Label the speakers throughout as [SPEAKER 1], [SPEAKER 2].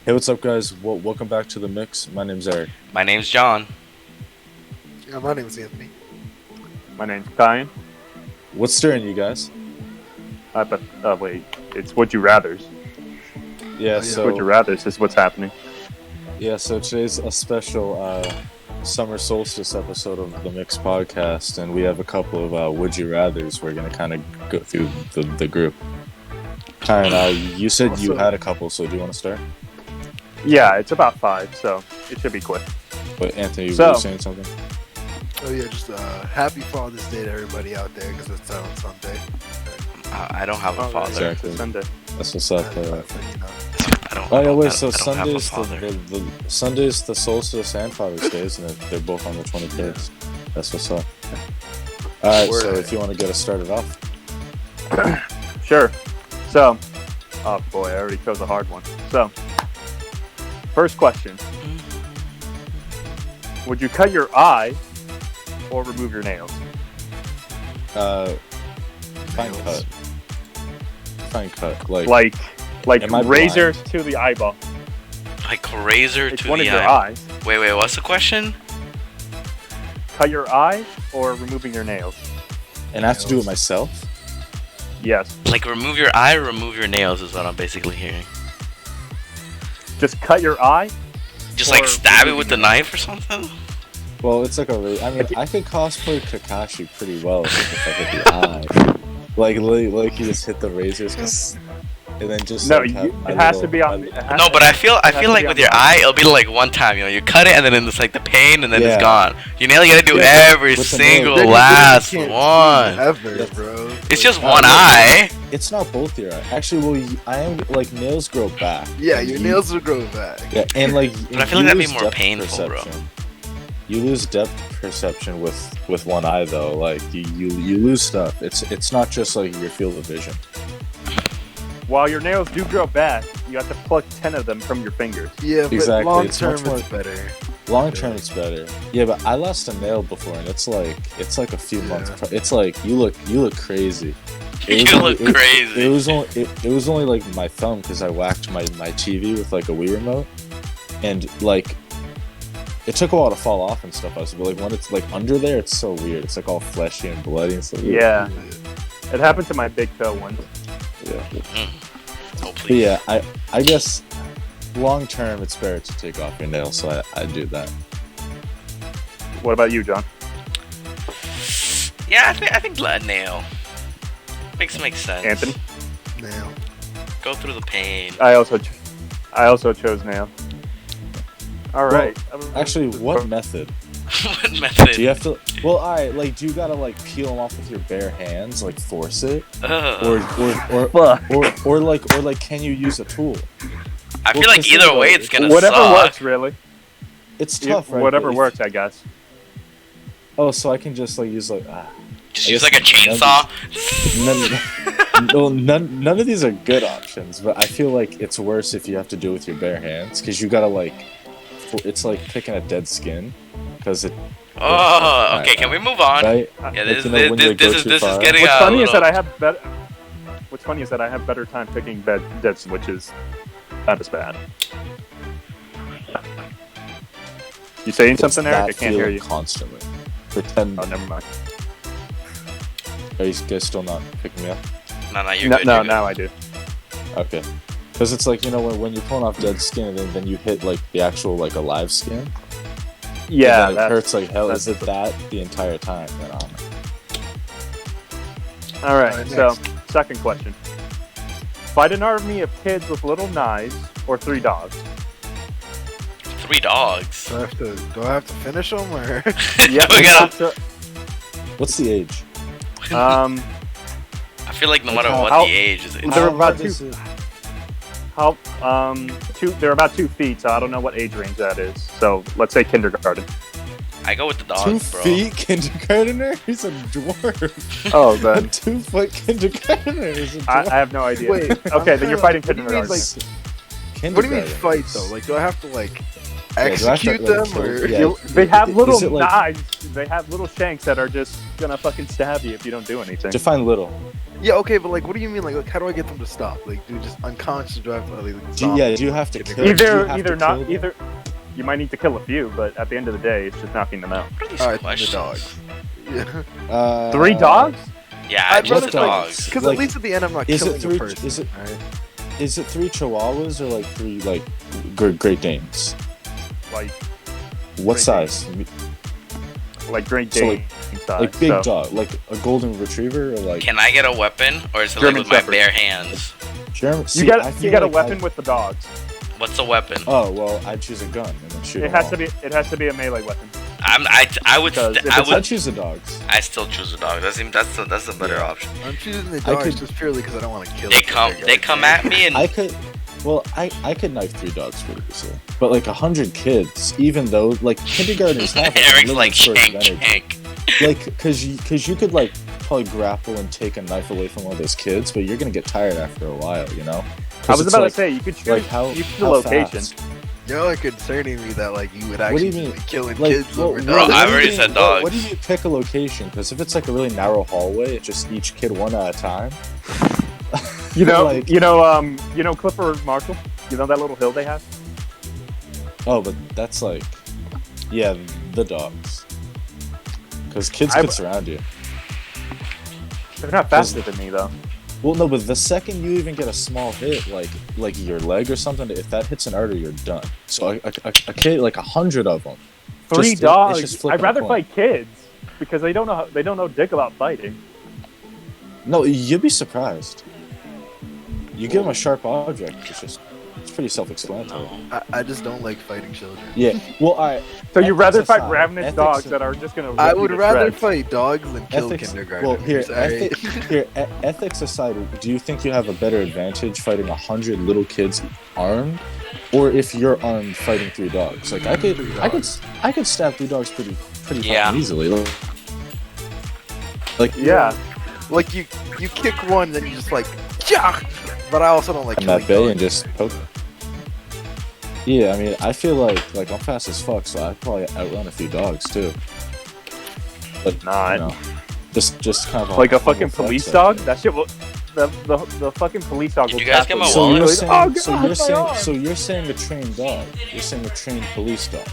[SPEAKER 1] Hey, what's up, guys? Welcome back to the mix. My name's Eric.
[SPEAKER 2] My name's John.
[SPEAKER 3] Yeah, my name is Anthony.
[SPEAKER 4] My name's Kyan.
[SPEAKER 1] What's stirring you guys?
[SPEAKER 4] Wait, it's Would You Rathers.
[SPEAKER 1] Yeah,
[SPEAKER 4] Would You Rathers is what's happening.
[SPEAKER 1] so today's a special summer solstice episode of the Mix podcast, and we have a couple of Would You Rathers. We're gonna kind of go through the group. Kyan, you said you had a couple, so do you want to start?
[SPEAKER 4] Yeah, it's about 5, so it should be quick.
[SPEAKER 1] But Anthony, were you saying something?
[SPEAKER 3] Oh yeah, just happy Father's Day to everybody out there because it's on Sunday.
[SPEAKER 2] I don't have a father.
[SPEAKER 1] Exactly.
[SPEAKER 4] Sunday.
[SPEAKER 1] That's what's up.
[SPEAKER 2] I don't.
[SPEAKER 1] Oh yeah, wait. So
[SPEAKER 2] I don't have a
[SPEAKER 1] Sunday's
[SPEAKER 2] father.
[SPEAKER 1] Sunday's the solstice and Father's Day, isn't it? They're both on the 23rd. That's what's up. All right. So if you want to get us started off.
[SPEAKER 4] Sure. So, oh boy, I already chose a hard one. So, first question: would you cut your eye or remove your nails?
[SPEAKER 1] Fine cut. Fine cut.
[SPEAKER 4] Like
[SPEAKER 1] Am I
[SPEAKER 4] razor
[SPEAKER 1] blind?
[SPEAKER 4] to the eyeball.
[SPEAKER 2] Like razor
[SPEAKER 4] It's
[SPEAKER 2] to
[SPEAKER 4] one
[SPEAKER 2] the
[SPEAKER 4] of your
[SPEAKER 2] eye.
[SPEAKER 4] eyes.
[SPEAKER 2] Wait. What's the question?
[SPEAKER 4] Cut your eye or removing your nails?
[SPEAKER 1] And I have to do it myself.
[SPEAKER 4] Yes.
[SPEAKER 2] Like remove your eye or remove your nails is what I'm basically hearing.
[SPEAKER 4] Just cut your eye.
[SPEAKER 2] Just
[SPEAKER 4] Or
[SPEAKER 2] like stab it
[SPEAKER 4] removing
[SPEAKER 2] with the
[SPEAKER 4] your
[SPEAKER 2] knife or something?
[SPEAKER 1] Well, it's like I mean, I could cosplay Kakashi pretty well if I hit the eye. Like you just hit the razors, and then just
[SPEAKER 4] No,
[SPEAKER 1] like, have my
[SPEAKER 4] it has
[SPEAKER 1] little-
[SPEAKER 4] to be on.
[SPEAKER 2] No, but I feel
[SPEAKER 4] has to
[SPEAKER 2] like
[SPEAKER 4] be
[SPEAKER 2] with
[SPEAKER 4] on
[SPEAKER 2] your
[SPEAKER 4] the
[SPEAKER 2] eye, it'll be like one time. You cut it and then it's like the pain and then
[SPEAKER 1] Yeah.
[SPEAKER 2] it's gone. You gotta do
[SPEAKER 1] Yeah,
[SPEAKER 2] every
[SPEAKER 1] with the
[SPEAKER 2] single
[SPEAKER 1] nail.
[SPEAKER 2] last
[SPEAKER 3] You can't
[SPEAKER 2] one.
[SPEAKER 3] ever, bro.
[SPEAKER 2] It's just
[SPEAKER 1] Oh,
[SPEAKER 2] one
[SPEAKER 1] yeah.
[SPEAKER 2] eye.
[SPEAKER 1] It's not both your eye. Actually, well, I am like nails grow back.
[SPEAKER 3] Yeah,
[SPEAKER 1] And
[SPEAKER 3] your
[SPEAKER 1] you-
[SPEAKER 3] nails will grow back.
[SPEAKER 1] Yeah, and like.
[SPEAKER 2] But I feel
[SPEAKER 1] you
[SPEAKER 2] like that'd be
[SPEAKER 1] lose
[SPEAKER 2] more
[SPEAKER 1] depth
[SPEAKER 2] painful, bro.
[SPEAKER 1] You lose depth perception with one eye though. Like you lose stuff. It's not just like your field of vision.
[SPEAKER 4] While your nails do grow back, you have to pluck 10 of them from your fingers.
[SPEAKER 3] Yeah, but
[SPEAKER 1] Exactly,
[SPEAKER 3] long
[SPEAKER 1] it's
[SPEAKER 3] term
[SPEAKER 1] much more-
[SPEAKER 3] it's better.
[SPEAKER 1] Long term, it's better. Yeah, but I lost a nail before, and it's like a few months. It's like you look crazy.
[SPEAKER 2] You look crazy.
[SPEAKER 1] It was only like my thumb because I whacked my TV with like a Wii remote, and like it took a while to fall off and stuff. But like when it's like under there, it's so weird. It's like all fleshy and bloody and stuff.
[SPEAKER 4] Yeah. It happened to my big toe once.
[SPEAKER 1] Yeah.
[SPEAKER 2] Oh,
[SPEAKER 1] But
[SPEAKER 2] please.
[SPEAKER 1] yeah, I guess long term it's better to take off your nails, so I do that.
[SPEAKER 4] What about you, John?
[SPEAKER 2] Yeah, I think nail. Makes sense.
[SPEAKER 4] Anthony?
[SPEAKER 3] Nail.
[SPEAKER 2] Go through the pain.
[SPEAKER 4] I also chose nail. All right.
[SPEAKER 1] Actually, what method?
[SPEAKER 2] What method?
[SPEAKER 1] Do you have to? Well, like, do you gotta like peel them off with your bare hands, like force it, or like, can you use a tool?
[SPEAKER 2] I feel like
[SPEAKER 1] consider
[SPEAKER 2] either way,
[SPEAKER 1] it-
[SPEAKER 2] it's gonna
[SPEAKER 4] Whatever
[SPEAKER 2] suck.
[SPEAKER 4] works, really.
[SPEAKER 1] It's tough, right?
[SPEAKER 4] Whatever
[SPEAKER 1] But if-
[SPEAKER 4] works, I guess.
[SPEAKER 1] Oh, so I can just like use like.
[SPEAKER 2] Just
[SPEAKER 1] I
[SPEAKER 2] use
[SPEAKER 1] guess
[SPEAKER 2] like a chainsaw.
[SPEAKER 1] None of these are good options, but I feel like it's worse if you have to do it with your bare hands because you gotta like. It's like picking a dead skin, because it.
[SPEAKER 2] Oh, okay. Can we move on?
[SPEAKER 1] Right?
[SPEAKER 2] Yeah,
[SPEAKER 1] Like,
[SPEAKER 2] this
[SPEAKER 1] you know, when you go
[SPEAKER 2] is
[SPEAKER 1] too
[SPEAKER 2] this is
[SPEAKER 1] far.
[SPEAKER 2] getting.
[SPEAKER 4] What's funny is
[SPEAKER 2] little-
[SPEAKER 4] that I have better. What's funny is that I have better time picking dead switches. Not as bad. You saying
[SPEAKER 1] It's
[SPEAKER 4] something, Eric? I
[SPEAKER 1] that
[SPEAKER 4] can't hear
[SPEAKER 1] feeling
[SPEAKER 4] you.
[SPEAKER 1] constantly. Pretend.
[SPEAKER 4] Oh, never mind.
[SPEAKER 1] Are you guys still not picking me up?
[SPEAKER 2] No, you're
[SPEAKER 4] No,
[SPEAKER 2] good.
[SPEAKER 4] no,
[SPEAKER 2] you're good.
[SPEAKER 4] now I do.
[SPEAKER 1] Okay. Because it's like, when you're pulling off dead skin and then you hit like the actual like alive skin.
[SPEAKER 4] Yeah,
[SPEAKER 1] and then it hurts like hell. Is it that the entire time? Then I don't know.
[SPEAKER 4] All right.
[SPEAKER 3] Alright,
[SPEAKER 4] So,
[SPEAKER 3] next.
[SPEAKER 4] second question: fight an army of kids with little knives, or 3 dogs?
[SPEAKER 2] 3 dogs.
[SPEAKER 3] Do I have to finish them or?
[SPEAKER 4] Yeah.
[SPEAKER 2] We gotta-
[SPEAKER 4] so,
[SPEAKER 1] What's the age?
[SPEAKER 4] um,
[SPEAKER 2] I feel like no
[SPEAKER 1] Like
[SPEAKER 2] matter what
[SPEAKER 4] how-
[SPEAKER 2] the age is.
[SPEAKER 4] They're
[SPEAKER 1] How
[SPEAKER 4] about
[SPEAKER 1] hard is it?
[SPEAKER 4] they're about 2 feet, so I don't know what age range that is. So let's say kindergarten.
[SPEAKER 2] I go with the
[SPEAKER 1] 2
[SPEAKER 2] dogs, bro.
[SPEAKER 1] feet kindergartner? He's a dwarf.
[SPEAKER 4] Oh,
[SPEAKER 1] A
[SPEAKER 4] then
[SPEAKER 1] 2-foot kindergartner is a
[SPEAKER 4] I
[SPEAKER 1] dwarf.
[SPEAKER 4] have no idea.
[SPEAKER 3] Wait,
[SPEAKER 4] Okay, then you're fighting
[SPEAKER 3] what do you mean,
[SPEAKER 4] kindergarten.
[SPEAKER 3] like, what do you mean fight though? Like, do I have to like
[SPEAKER 1] do I have to,
[SPEAKER 3] execute
[SPEAKER 1] like,
[SPEAKER 3] them
[SPEAKER 1] kill-
[SPEAKER 3] or?
[SPEAKER 1] yeah.
[SPEAKER 4] They have
[SPEAKER 1] Is
[SPEAKER 4] little
[SPEAKER 1] it like-
[SPEAKER 4] knives. They have little shanks that are just gonna fucking stab you if you don't do anything.
[SPEAKER 1] Define little.
[SPEAKER 3] Yeah, okay, but like, what do you mean? Like, how do I get them to stop? Like, do just unconscious? Do I have to like?
[SPEAKER 1] Do you have to kill? do you
[SPEAKER 4] Either
[SPEAKER 1] have
[SPEAKER 4] either
[SPEAKER 1] to
[SPEAKER 4] not
[SPEAKER 1] kill them?
[SPEAKER 4] either. You might need to kill a few, but at the end of the day, it's just knocking them out.
[SPEAKER 2] What are these
[SPEAKER 3] All right, the
[SPEAKER 2] questions?
[SPEAKER 3] dogs. Yeah.
[SPEAKER 4] 3 dogs?
[SPEAKER 2] Yeah,
[SPEAKER 3] I'd
[SPEAKER 2] just
[SPEAKER 3] rather
[SPEAKER 2] the dogs.
[SPEAKER 3] Because
[SPEAKER 1] Like,
[SPEAKER 3] at least at the end, I'm not
[SPEAKER 1] is
[SPEAKER 3] killing
[SPEAKER 1] it 3?
[SPEAKER 3] a person.
[SPEAKER 1] Is it
[SPEAKER 3] Alright?
[SPEAKER 1] is it 3 Chihuahuas or like 3 like Great Danes?
[SPEAKER 4] Like
[SPEAKER 1] What
[SPEAKER 4] Great
[SPEAKER 1] size?
[SPEAKER 4] Great
[SPEAKER 1] So,
[SPEAKER 4] Dane size.
[SPEAKER 1] Like big
[SPEAKER 4] so.
[SPEAKER 1] dog, like a golden retriever or like
[SPEAKER 2] Can I get a weapon, or is it
[SPEAKER 4] German
[SPEAKER 2] like with my
[SPEAKER 4] Shepherd.
[SPEAKER 2] bare hands?
[SPEAKER 1] German.
[SPEAKER 4] You
[SPEAKER 1] See,
[SPEAKER 4] got
[SPEAKER 1] I
[SPEAKER 4] you
[SPEAKER 1] feel
[SPEAKER 4] got a
[SPEAKER 1] like
[SPEAKER 4] weapon with the dogs.
[SPEAKER 2] What's a weapon?
[SPEAKER 1] Oh well, I'd choose a gun and then shoot.
[SPEAKER 4] It has to be a melee weapon.
[SPEAKER 2] I would
[SPEAKER 4] Because if
[SPEAKER 2] I
[SPEAKER 4] it's
[SPEAKER 1] I'd
[SPEAKER 2] would
[SPEAKER 1] choose the dogs.
[SPEAKER 2] I still choose a dog. That's the better
[SPEAKER 1] Yeah.
[SPEAKER 2] option.
[SPEAKER 3] I'm choosing the
[SPEAKER 1] I
[SPEAKER 3] dogs
[SPEAKER 1] could-
[SPEAKER 3] just purely because I don't want to kill.
[SPEAKER 2] They
[SPEAKER 3] it.
[SPEAKER 2] come at me and
[SPEAKER 1] I could. Well, I could knife 3 dogs pretty easily, but like 100 kids, even though like kindergartners have
[SPEAKER 2] Eric's
[SPEAKER 1] a
[SPEAKER 2] like
[SPEAKER 1] limited source of
[SPEAKER 2] shank
[SPEAKER 1] energy.
[SPEAKER 2] shank.
[SPEAKER 1] Like, cause you could like probably grapple and take a knife away from one of those kids, but you're gonna get tired after a while, you know. 'Cause
[SPEAKER 4] I was
[SPEAKER 1] it's
[SPEAKER 4] about
[SPEAKER 1] like,
[SPEAKER 4] to say you could choose
[SPEAKER 1] like how
[SPEAKER 4] you choose the
[SPEAKER 1] how
[SPEAKER 4] location.
[SPEAKER 1] fast?
[SPEAKER 3] Y'all are concerning me that like you would
[SPEAKER 1] What do you
[SPEAKER 3] actually
[SPEAKER 1] mean?
[SPEAKER 3] be killing
[SPEAKER 1] Like,
[SPEAKER 3] kids
[SPEAKER 1] well,
[SPEAKER 3] over
[SPEAKER 1] what-
[SPEAKER 2] Bro,
[SPEAKER 3] dogs.
[SPEAKER 1] what
[SPEAKER 2] I've
[SPEAKER 1] do you
[SPEAKER 2] already
[SPEAKER 1] mean-
[SPEAKER 2] said
[SPEAKER 1] What do
[SPEAKER 2] dogs.
[SPEAKER 1] you pick a location? Because if it's like a really narrow hallway, it's just each kid one at a time.
[SPEAKER 4] You know,
[SPEAKER 1] like,
[SPEAKER 4] you know Clifford Marshall. You know that little hill they have.
[SPEAKER 1] oh, but that's like, yeah, the dogs. Because kids
[SPEAKER 4] I-
[SPEAKER 1] could surround you.
[SPEAKER 4] They're not faster than me though.
[SPEAKER 1] Well, no, but the second you even get a small hit, like your leg or something, if that hits an artery, you're done. So a kid, like 100 of them.
[SPEAKER 4] 3
[SPEAKER 1] Just- it's
[SPEAKER 4] dogs.
[SPEAKER 1] just flipping
[SPEAKER 4] I'd rather
[SPEAKER 1] a coin.
[SPEAKER 4] fight kids because they don't know dick about fighting.
[SPEAKER 1] No, you'd be surprised. You give them a sharp object, it's pretty self-explanatory.
[SPEAKER 2] No.
[SPEAKER 3] I just don't like fighting children.
[SPEAKER 1] Yeah. Well, alright.
[SPEAKER 4] So you'd rather
[SPEAKER 1] Ethics
[SPEAKER 4] fight
[SPEAKER 1] aside,
[SPEAKER 4] ravenous
[SPEAKER 1] ethics-
[SPEAKER 4] dogs that are just gonna.
[SPEAKER 3] I
[SPEAKER 4] rip you
[SPEAKER 3] would
[SPEAKER 4] to
[SPEAKER 3] rather
[SPEAKER 4] shreds.
[SPEAKER 3] fight dogs than kill
[SPEAKER 1] Ethics.
[SPEAKER 3] kindergarten.
[SPEAKER 1] Well, here,
[SPEAKER 3] Alright?
[SPEAKER 1] ethics aside, do you think you have a better advantage fighting 100 little kids armed, or if you're armed fighting 3 dogs? Like I could stab 3 dogs pretty
[SPEAKER 2] Yeah.
[SPEAKER 1] fucking easily. Like
[SPEAKER 4] Yeah.
[SPEAKER 3] Like you kick one, then you just like, yeah. But I also don't like
[SPEAKER 1] I'm
[SPEAKER 3] killing
[SPEAKER 1] at bay
[SPEAKER 3] dogs.
[SPEAKER 1] and just poke. Yeah, I mean, I feel like I'm fast as fuck, so I'd probably outrun a few dogs too. But
[SPEAKER 4] Nah,
[SPEAKER 1] you know, just kind of
[SPEAKER 4] like a
[SPEAKER 1] on the
[SPEAKER 4] fucking
[SPEAKER 1] flex
[SPEAKER 4] police
[SPEAKER 1] side.
[SPEAKER 4] dog. That shit will. The fucking police dog
[SPEAKER 2] Did
[SPEAKER 4] will
[SPEAKER 2] you guys
[SPEAKER 4] tackle
[SPEAKER 2] get my
[SPEAKER 4] you.
[SPEAKER 1] So
[SPEAKER 2] wallet?
[SPEAKER 1] you're
[SPEAKER 4] Like,
[SPEAKER 1] saying,
[SPEAKER 4] oh, God,
[SPEAKER 1] so
[SPEAKER 4] my
[SPEAKER 1] you're saying,
[SPEAKER 4] arm.
[SPEAKER 1] so you're saying a trained dog. You're saying a trained police dog.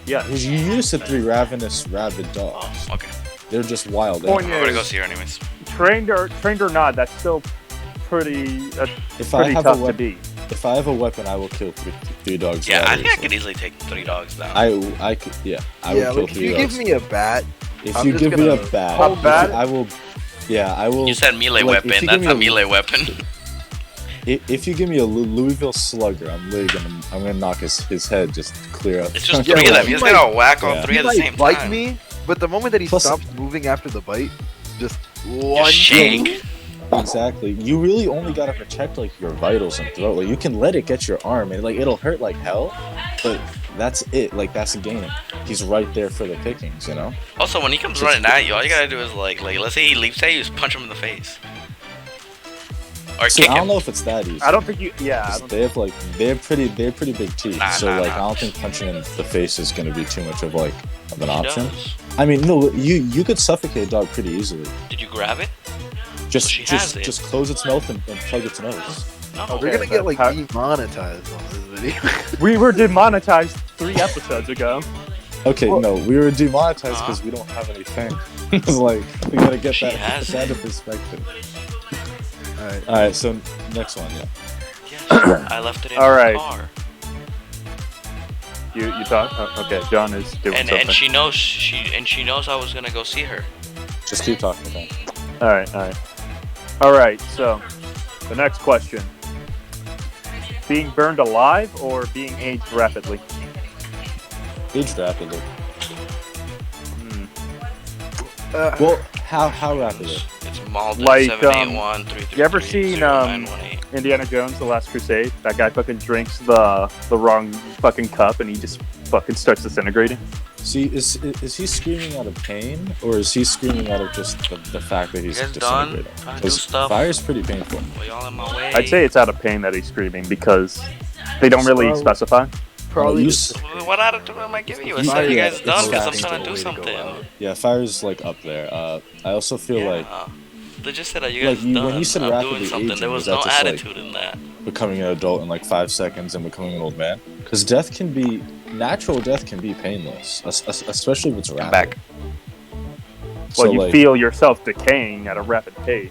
[SPEAKER 4] Yeah.
[SPEAKER 1] Because you used to 3 ravenous, rabid dogs.
[SPEAKER 2] Oh, okay.
[SPEAKER 1] They're just wild
[SPEAKER 4] Point
[SPEAKER 2] I'm
[SPEAKER 1] animals.
[SPEAKER 2] gonna go see her anyways.
[SPEAKER 4] Trained or not, that's still pretty
[SPEAKER 1] If I
[SPEAKER 4] pretty
[SPEAKER 1] have
[SPEAKER 4] tough
[SPEAKER 1] a
[SPEAKER 4] to
[SPEAKER 1] weapon,
[SPEAKER 4] beat.
[SPEAKER 1] if I have a weapon, I will kill 3 dogs.
[SPEAKER 2] Yeah, I
[SPEAKER 1] rather
[SPEAKER 2] think I
[SPEAKER 1] easily.
[SPEAKER 2] could easily take 3 dogs down.
[SPEAKER 1] I could, yeah. I
[SPEAKER 3] Yeah,
[SPEAKER 1] would kill
[SPEAKER 3] like if
[SPEAKER 1] 3
[SPEAKER 3] you
[SPEAKER 1] dogs.
[SPEAKER 3] give me a bat,
[SPEAKER 1] If
[SPEAKER 3] I'm
[SPEAKER 1] you
[SPEAKER 3] just
[SPEAKER 1] give me a
[SPEAKER 3] gonna-
[SPEAKER 1] bat,
[SPEAKER 4] A bat?
[SPEAKER 1] I will. Yeah, I will.
[SPEAKER 2] You said melee
[SPEAKER 1] like, if
[SPEAKER 2] weapon.
[SPEAKER 1] you
[SPEAKER 2] That's
[SPEAKER 1] give
[SPEAKER 2] a
[SPEAKER 1] me
[SPEAKER 2] melee weapon.
[SPEAKER 1] If you give me a Louisville Slugger, I'm gonna knock his head just clear up.
[SPEAKER 2] It's just
[SPEAKER 3] Yeah,
[SPEAKER 2] 3 of
[SPEAKER 3] well,
[SPEAKER 2] them.
[SPEAKER 3] he
[SPEAKER 2] He's gonna whack
[SPEAKER 1] yeah.
[SPEAKER 2] on 3
[SPEAKER 3] he
[SPEAKER 2] at the
[SPEAKER 3] might
[SPEAKER 2] same
[SPEAKER 3] bite
[SPEAKER 2] time.
[SPEAKER 3] me, but the moment that he
[SPEAKER 1] Plus-
[SPEAKER 3] stops moving after the bite, just one
[SPEAKER 2] Just shake.
[SPEAKER 1] Exactly. You really only gotta protect like your vitals and throat. Like you can let it get your arm and like it'll hurt like hell, but that's it. Like that's the game. He's right there for the pickings, you know.
[SPEAKER 2] Also, when he comes running at you, all you gotta do is like let's say he leaps at you, just punch him in the face. Or
[SPEAKER 1] See,
[SPEAKER 2] kick
[SPEAKER 1] I don't
[SPEAKER 2] him.
[SPEAKER 1] know if it's that easy.
[SPEAKER 4] I don't think you. Yeah. I
[SPEAKER 1] 'Cause
[SPEAKER 4] don't,
[SPEAKER 1] they're pretty big teeth.
[SPEAKER 2] Nah,
[SPEAKER 1] so
[SPEAKER 2] nah,
[SPEAKER 1] like
[SPEAKER 2] nah.
[SPEAKER 1] I don't think punching in the face is gonna be too much of an
[SPEAKER 2] He
[SPEAKER 1] option.
[SPEAKER 2] does.
[SPEAKER 1] I mean, no, you could suffocate a dog pretty easily.
[SPEAKER 2] Did you grab it?
[SPEAKER 1] Just
[SPEAKER 2] she has it.
[SPEAKER 1] just close its mouth and plug its nose.
[SPEAKER 2] No.
[SPEAKER 3] We're
[SPEAKER 4] Okay,
[SPEAKER 3] gonna get like
[SPEAKER 4] how-
[SPEAKER 3] demonetized on this video.
[SPEAKER 4] we were demonetized 3 episodes ago.
[SPEAKER 1] Okay,
[SPEAKER 4] Well-
[SPEAKER 1] no, we were demonetized because we don't have any fame. It's like we gotta get
[SPEAKER 2] She
[SPEAKER 1] that
[SPEAKER 2] has
[SPEAKER 1] into
[SPEAKER 2] it.
[SPEAKER 1] perspective.
[SPEAKER 3] Alright.
[SPEAKER 1] All right, so next one, yeah.
[SPEAKER 2] Yeah, I left it in
[SPEAKER 4] All
[SPEAKER 2] the
[SPEAKER 4] right.
[SPEAKER 2] car.
[SPEAKER 4] You thought? Oh, okay, John is doing something.
[SPEAKER 2] And she knows I was gonna go see her.
[SPEAKER 1] Just keep talking about it.
[SPEAKER 4] All right. So, the next question: being burned alive or being aged rapidly?
[SPEAKER 1] Age rapidly.
[SPEAKER 4] Hmm.
[SPEAKER 1] Well, how rapidly?
[SPEAKER 2] It's Malden
[SPEAKER 4] Like,
[SPEAKER 2] 781 333
[SPEAKER 4] you ever seen,
[SPEAKER 2] 0918.
[SPEAKER 4] Indiana Jones: The Last Crusade. That guy fucking drinks the wrong fucking cup, and he just fucking starts disintegrating.
[SPEAKER 1] See, is he screaming out of pain, or is he screaming out of just the fact that he's
[SPEAKER 2] You guys done?
[SPEAKER 1] disintegrating?
[SPEAKER 2] Trying to do
[SPEAKER 1] 'Cause
[SPEAKER 2] stuff?
[SPEAKER 1] fire's pretty painful.
[SPEAKER 2] Well, y'all in my way.
[SPEAKER 4] I'd say it's out of pain that he's screaming because they don't really
[SPEAKER 3] Probably-
[SPEAKER 4] specify.
[SPEAKER 3] Probably
[SPEAKER 1] you
[SPEAKER 3] just
[SPEAKER 2] What attitude am I giving you? I
[SPEAKER 1] Yeah,
[SPEAKER 2] said you
[SPEAKER 1] yeah,
[SPEAKER 2] guys done
[SPEAKER 1] it's
[SPEAKER 2] because I'm
[SPEAKER 1] fast.
[SPEAKER 2] trying to do
[SPEAKER 3] Way to go
[SPEAKER 2] something.
[SPEAKER 3] out.
[SPEAKER 1] Yeah, fire's like up there. I also feel like
[SPEAKER 2] Yeah. They just said, "Are you
[SPEAKER 1] Like,
[SPEAKER 2] guys
[SPEAKER 1] when
[SPEAKER 2] done?
[SPEAKER 1] you said
[SPEAKER 2] I'm
[SPEAKER 1] rapidly
[SPEAKER 2] doing something."
[SPEAKER 1] aging,
[SPEAKER 2] There was
[SPEAKER 1] is that
[SPEAKER 2] no
[SPEAKER 1] just, like,
[SPEAKER 2] attitude in that.
[SPEAKER 1] becoming an adult in like 5 seconds and becoming an old man? Because death can be natural. Death can be painless, especially if it's rapid.
[SPEAKER 2] I'm back.
[SPEAKER 1] So,
[SPEAKER 4] Well, you
[SPEAKER 1] like,
[SPEAKER 4] feel yourself decaying at a rapid pace.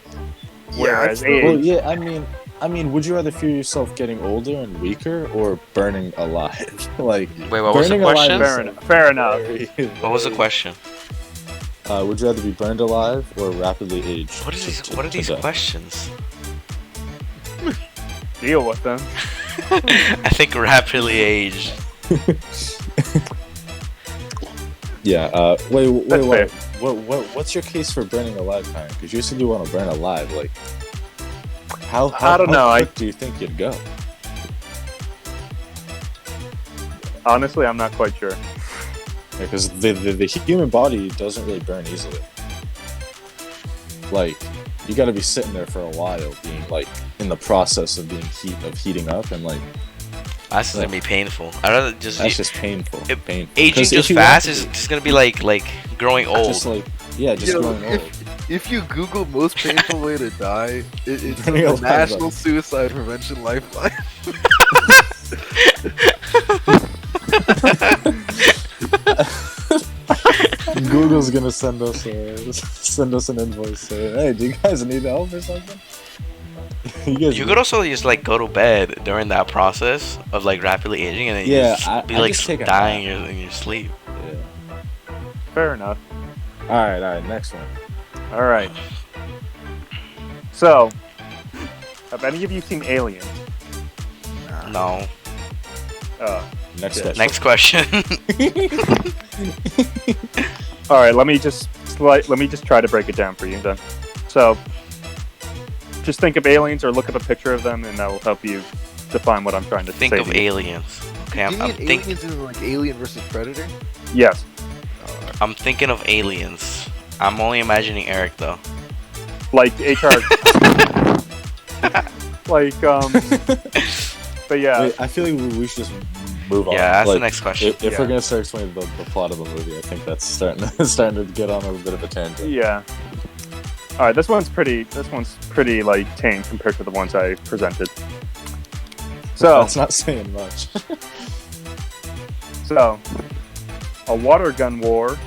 [SPEAKER 4] Whereas age,
[SPEAKER 1] well, yeah. I mean, would you rather feel yourself getting older and weaker or burning alive? Like,
[SPEAKER 2] Wait, what was the
[SPEAKER 1] burning alive
[SPEAKER 2] question?
[SPEAKER 1] is
[SPEAKER 4] fair enough.
[SPEAKER 2] What was the question?
[SPEAKER 1] Would you rather be burned alive or rapidly aged?
[SPEAKER 2] What are these?
[SPEAKER 1] to
[SPEAKER 2] What are these
[SPEAKER 1] death?
[SPEAKER 2] questions?
[SPEAKER 4] Deal with them.
[SPEAKER 2] I think rapidly aged.
[SPEAKER 1] Yeah. Wait.
[SPEAKER 4] That's
[SPEAKER 1] Wait. What's your case for burning alive, Karen? Because you said you want to burn alive. Like, how
[SPEAKER 4] I don't know,
[SPEAKER 1] quick do you think you'd go?
[SPEAKER 4] Honestly, I'm not quite sure.
[SPEAKER 1] Because the human body doesn't really burn easily. Like, you got to be sitting there for a while, being like in the process of heating up, and like
[SPEAKER 2] That's gonna be painful. I'd rather just.
[SPEAKER 1] that's just painful. Painful.
[SPEAKER 2] Aging
[SPEAKER 1] 'Cause
[SPEAKER 2] just
[SPEAKER 1] if you
[SPEAKER 2] fast
[SPEAKER 1] want
[SPEAKER 2] is
[SPEAKER 1] to-
[SPEAKER 2] just gonna be like growing old.
[SPEAKER 1] just like just
[SPEAKER 3] Yo,
[SPEAKER 1] growing old.
[SPEAKER 3] If you Google most painful way to die, it's
[SPEAKER 1] Burning
[SPEAKER 3] the
[SPEAKER 1] alive,
[SPEAKER 3] National
[SPEAKER 1] though.
[SPEAKER 3] Suicide Prevention Lifeline.
[SPEAKER 1] Google's gonna send us an invoice saying, "Hey, do you guys need help or something?"
[SPEAKER 2] You could also just like go to bed during that process of like rapidly aging, and then you just be
[SPEAKER 1] I
[SPEAKER 2] like
[SPEAKER 1] just take a
[SPEAKER 2] dying
[SPEAKER 1] nap.
[SPEAKER 2] in your sleep.
[SPEAKER 1] Yeah.
[SPEAKER 4] Fair enough.
[SPEAKER 1] All right. Next one.
[SPEAKER 4] All right. So, have any of you seen Aliens?
[SPEAKER 2] No.
[SPEAKER 1] Next
[SPEAKER 4] Yeah.
[SPEAKER 1] question.
[SPEAKER 2] Next question.
[SPEAKER 4] All right, let me just try to break it down for you then. So, just think of aliens or look up a picture of them, and that will help you define what I'm trying to
[SPEAKER 2] Think
[SPEAKER 4] say.
[SPEAKER 2] of
[SPEAKER 4] to you.
[SPEAKER 2] aliens. Okay,
[SPEAKER 3] Do you
[SPEAKER 2] I'm
[SPEAKER 3] mean
[SPEAKER 2] thinking.
[SPEAKER 3] aliens in like Alien versus Predator?
[SPEAKER 4] Yes.
[SPEAKER 2] I'm thinking of aliens. I'm only imagining Eric though.
[SPEAKER 4] Like HR. like But yeah.
[SPEAKER 1] Wait, I feel like we should just move on.
[SPEAKER 2] Yeah, that's the
[SPEAKER 1] Like,
[SPEAKER 2] next question.
[SPEAKER 1] If we're gonna start explaining the plot of the movie, I think that's starting to get on a bit of a tangent.
[SPEAKER 4] Yeah. All right, this one's pretty like tame compared to the ones I presented. So,
[SPEAKER 1] That's not saying much.
[SPEAKER 4] a water gun war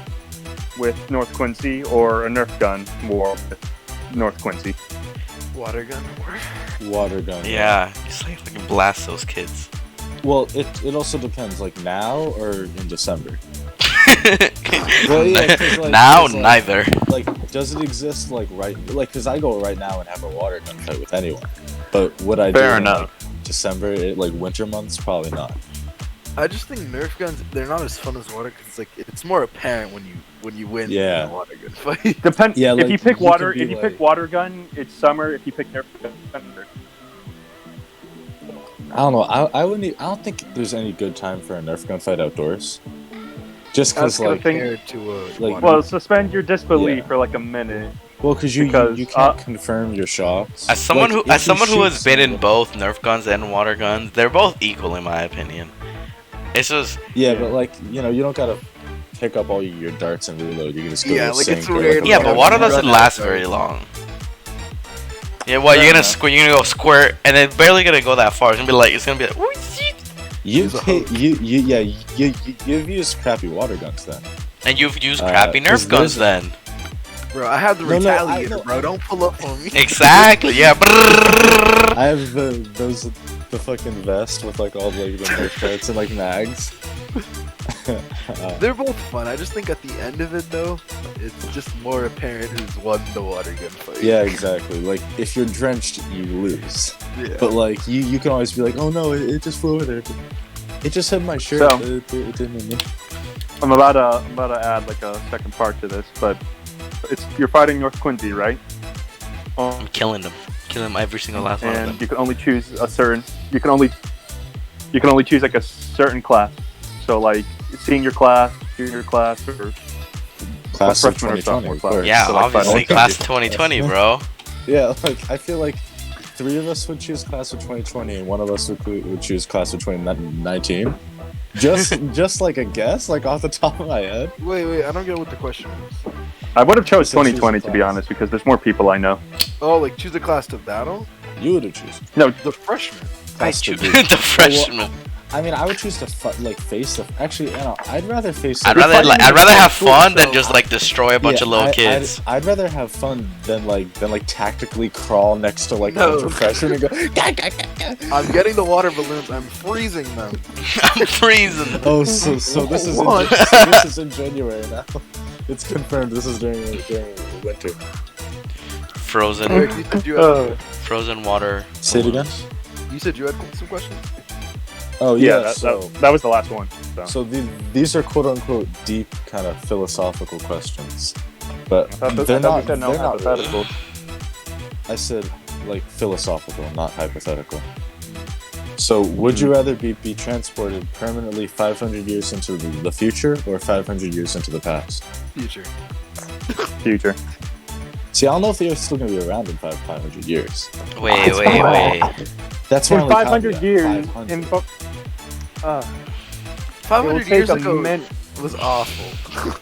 [SPEAKER 4] with North Quincy or a Nerf gun war with North Quincy.
[SPEAKER 3] Water gun war.
[SPEAKER 1] Water gun.
[SPEAKER 2] Yeah, just like fucking blast those kids.
[SPEAKER 1] Well, it also depends. Like now or in December. Well, yeah, 'cause, like,
[SPEAKER 2] Now,
[SPEAKER 1] 'cause, like-
[SPEAKER 2] neither.
[SPEAKER 1] Like, does it exist like because I go right now and have a water gun fight with anyone. But would I do
[SPEAKER 4] Fair
[SPEAKER 1] it in,
[SPEAKER 4] enough.
[SPEAKER 1] like, December, like winter months? Probably not.
[SPEAKER 3] I just think Nerf guns, they're not as fun as water because like it's more apparent when you win
[SPEAKER 1] Yeah.
[SPEAKER 3] in a water gun fight.
[SPEAKER 4] Depends.
[SPEAKER 1] Yeah,
[SPEAKER 4] if
[SPEAKER 1] like,
[SPEAKER 4] you pick
[SPEAKER 1] you
[SPEAKER 4] water,
[SPEAKER 1] could be
[SPEAKER 4] if you
[SPEAKER 1] like-
[SPEAKER 4] pick water gun, it's summer. If you pick Nerf gun, it's winter.
[SPEAKER 1] I don't know. I wouldn't. I don't think there's any good time for a Nerf gun fight outdoors. Just
[SPEAKER 4] That's
[SPEAKER 1] because,
[SPEAKER 4] the
[SPEAKER 1] like,
[SPEAKER 4] thing.
[SPEAKER 3] Compared to
[SPEAKER 1] Like-
[SPEAKER 3] water
[SPEAKER 4] Well, suspend your disbelief
[SPEAKER 1] Yeah.
[SPEAKER 4] for like a minute.
[SPEAKER 1] well, because you
[SPEAKER 4] because,
[SPEAKER 1] can't confirm your shots.
[SPEAKER 2] As someone
[SPEAKER 1] Like,
[SPEAKER 2] who
[SPEAKER 1] if you shoot
[SPEAKER 2] has been in
[SPEAKER 1] someone-
[SPEAKER 2] both Nerf guns and water guns, they're both equal in my opinion. It's just
[SPEAKER 1] Yeah, but like you don't gotta pick up all your darts and reload. You can just go
[SPEAKER 3] Yeah,
[SPEAKER 1] to the
[SPEAKER 3] like, it's
[SPEAKER 1] sink or,
[SPEAKER 3] weird,
[SPEAKER 1] a
[SPEAKER 2] yeah,
[SPEAKER 3] like,
[SPEAKER 2] but
[SPEAKER 3] a
[SPEAKER 2] water
[SPEAKER 3] run
[SPEAKER 2] doesn't
[SPEAKER 3] out
[SPEAKER 2] last
[SPEAKER 3] there.
[SPEAKER 2] very long. Yeah, well,
[SPEAKER 4] Fair
[SPEAKER 2] you're
[SPEAKER 4] enough.
[SPEAKER 2] gonna go squirt, and it's barely gonna go that far. It's gonna be like, "Ooh, shit."
[SPEAKER 1] You've
[SPEAKER 3] It's a
[SPEAKER 1] hit, you've used crappy water guns then.
[SPEAKER 2] And you've used crappy
[SPEAKER 1] 'cause
[SPEAKER 2] Nerf guns
[SPEAKER 1] there's-
[SPEAKER 2] then.
[SPEAKER 3] Bro, I have the
[SPEAKER 1] No, no, I
[SPEAKER 3] retaliator,
[SPEAKER 1] know-
[SPEAKER 3] bro. Don't pull up on me.
[SPEAKER 2] Exactly. Yeah. Brrrr.
[SPEAKER 1] I have the fucking vest with like all like the Nerf darts and like mags.
[SPEAKER 3] They're both fun. I just think at the end of it, though, it's just more apparent who's won the water gun fight.
[SPEAKER 1] Yeah, exactly. Like if you're drenched, you lose.
[SPEAKER 3] Yeah.
[SPEAKER 1] But like you can always be like, oh no, it just flew over there. It just hit my shirt.
[SPEAKER 4] So-
[SPEAKER 1] it didn't hit me.
[SPEAKER 4] I'm about to add like a second part to this, but you're fighting North Quincy, right?
[SPEAKER 2] I'm killing them. Killing them every single last one of
[SPEAKER 4] And
[SPEAKER 2] them.
[SPEAKER 4] you can only choose a certain. You can only choose like a certain class. So like senior class, junior class, or
[SPEAKER 1] Class of
[SPEAKER 4] freshman or
[SPEAKER 1] 2020,
[SPEAKER 4] sophomore
[SPEAKER 1] of
[SPEAKER 4] class.
[SPEAKER 1] course.
[SPEAKER 2] Yeah,
[SPEAKER 4] So, like,
[SPEAKER 2] obviously,
[SPEAKER 4] final
[SPEAKER 2] class
[SPEAKER 4] country.
[SPEAKER 2] 2020, bro.
[SPEAKER 1] Yeah, like I feel like 3 of us would choose class of 2020 and 1 of us would choose class of 2019. Just like a guess, like off the top of my head.
[SPEAKER 3] Wait, I don't get what the question is.
[SPEAKER 4] I would have chose
[SPEAKER 1] Said choose a
[SPEAKER 4] 2020 to be
[SPEAKER 1] class.
[SPEAKER 4] honest because there's more people I know.
[SPEAKER 3] Oh, like choose a class to battle?
[SPEAKER 1] You would have chosen.
[SPEAKER 4] No,
[SPEAKER 3] The freshman.
[SPEAKER 2] I
[SPEAKER 1] Has to
[SPEAKER 2] choose
[SPEAKER 1] be.
[SPEAKER 2] the freshman.
[SPEAKER 1] I mean, I would choose to face the. Actually, I'd rather face.
[SPEAKER 2] I'd
[SPEAKER 1] the-
[SPEAKER 2] rather have fun than just like destroy a bunch of little kids.
[SPEAKER 1] I'd rather have fun than like tactically crawl next to like a
[SPEAKER 3] No.
[SPEAKER 1] bunch of freshmen and go. Gah, gah, gah, gah.
[SPEAKER 3] I'm getting the water balloons. I'm freezing them.
[SPEAKER 2] I'm freezing.
[SPEAKER 1] Oh, so this is
[SPEAKER 3] What?
[SPEAKER 1] this is in January now. It's confirmed. This is during winter.
[SPEAKER 2] Frozen,
[SPEAKER 3] Rick, you said you had,
[SPEAKER 2] frozen water.
[SPEAKER 1] Say it again.
[SPEAKER 3] you said you had some questions?
[SPEAKER 1] Oh
[SPEAKER 4] yeah,
[SPEAKER 1] yeah.
[SPEAKER 4] that was the last one. So,
[SPEAKER 1] So these are quote unquote deep kind of philosophical questions, but
[SPEAKER 4] I thought
[SPEAKER 1] they're
[SPEAKER 4] we
[SPEAKER 1] not.
[SPEAKER 4] said no
[SPEAKER 1] They're not really.
[SPEAKER 4] hypotheticals.
[SPEAKER 1] I said like philosophical, not hypothetical. So would you rather be transported permanently 500 years into the future or 500 years into the past?
[SPEAKER 3] Future.
[SPEAKER 4] Future.
[SPEAKER 1] See, I don't know if they're still gonna be around in 500 years.
[SPEAKER 2] Wait.
[SPEAKER 1] That's my
[SPEAKER 4] In
[SPEAKER 1] only
[SPEAKER 4] 500
[SPEAKER 1] caveat,
[SPEAKER 4] years,
[SPEAKER 1] 500.
[SPEAKER 4] in
[SPEAKER 3] 500
[SPEAKER 4] take
[SPEAKER 3] years
[SPEAKER 4] a
[SPEAKER 3] ago
[SPEAKER 4] min-
[SPEAKER 3] was awful.